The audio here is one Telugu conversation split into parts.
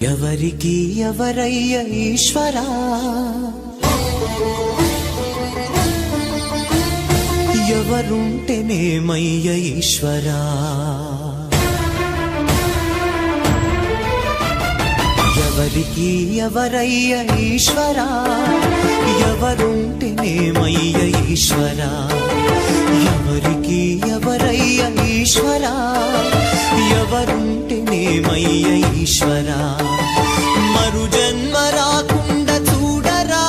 ఎవరికి ఎవరయ్య ఈశ్వరా, ఎవరుంటేనేమయ్య ఈశ్వరా, ఎవరికి ఎవరయ్య ఈశ్వరా, ఎవరుంటేనేమయ్య ఈశ్వరా, ఎవరికి ఎవరయ్య ఈశ్వరా, ఎవరుంటేనేమయ్య ఈశ్వరా, మరు జన్మ రాకుండా చూడరా,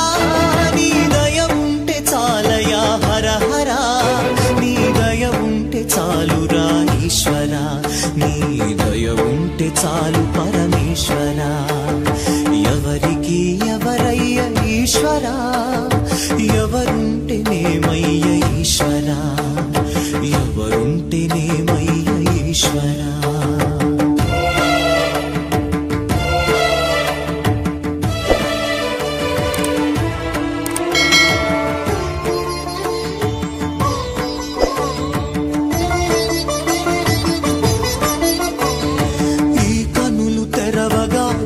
నీ దయ ఉంటే చాలయా హర హర, నీ దయ ఉంటే చాలురా ఈశ్వరా, నీ దయ ఉంటే చాలు పరమేశ్వరా, ఎవరికి ఎవరయ్య ఈశ్వరా, ఎవరుంటేనేమయ్య ఈశ్వరా, ఎవరుంటేనేమయ్య ఈశ్వరా.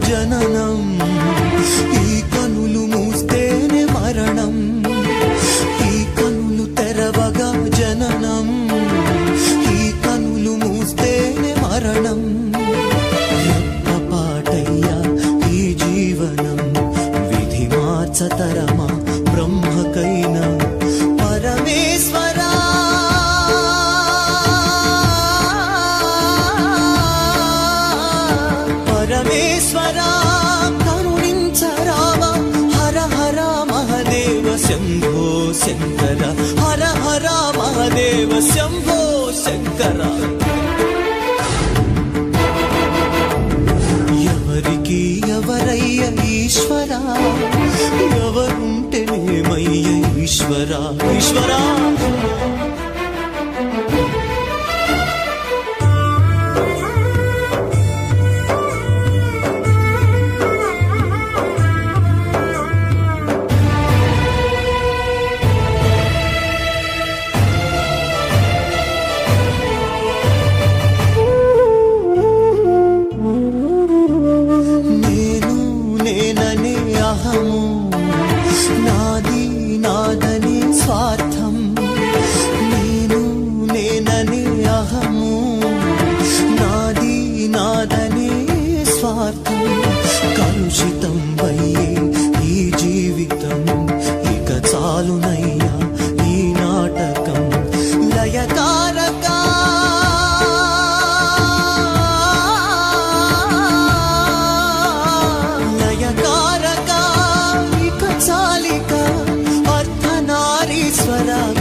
జననం ఈ కనులు మూస్తేనే మరణం, ఈ కనులు తెరవగా జననం, ఈ కనులు మూస్తేనే మరణం, పాటయ్యా ఈ జీవనం, విధి మార్చతరమా బ్రహ్మకైనా పరమేశ్వరా, పరమేశ్వరా కరుణించరావా, హర హర మహదేవ శంభో శంకర, హర హర మహదేవ శంభో శంకర. ఎవరికి ఎవరయ్య ఈశ్వరా, ఎవరుంటేనేమయ్య ఈశ్వరా, ఈశ్వరా. అహము నాది నాదని స్వార్థం, నేను నేనని అహము నాది నాదని స్వార్థం, కలుషితం వయ్యే ఈ జీవితం, ఇక చాలునయ్యా ఈ నాటకం, లయకారక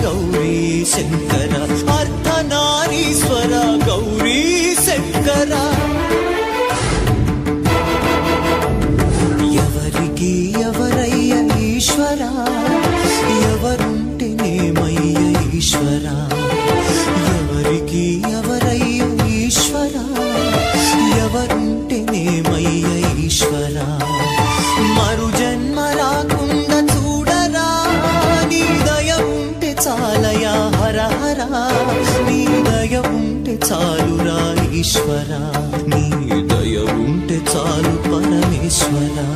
గౌరీ శంకర, అర్ధనారీశ్వర గౌరీ శంకర. ఎవరికి ఎవరయ్య ఈశ్వరా, ఎవరుంటేనేమయ్య ఈశ్వరా, ఎవరికి ఎవరయ్య ఈశ్వరా, ఎవరుంటేనేమయ్య ఈశ్వరా, మరు జన్మ రాకుండా చూడరా, నీ దయ ఉంటే చాలయా హర హర, నీ దయ ఉంటే చాలురా ఈశ్వరా, నీ దయ ఉంటే చాలు పరమేశ్వరా.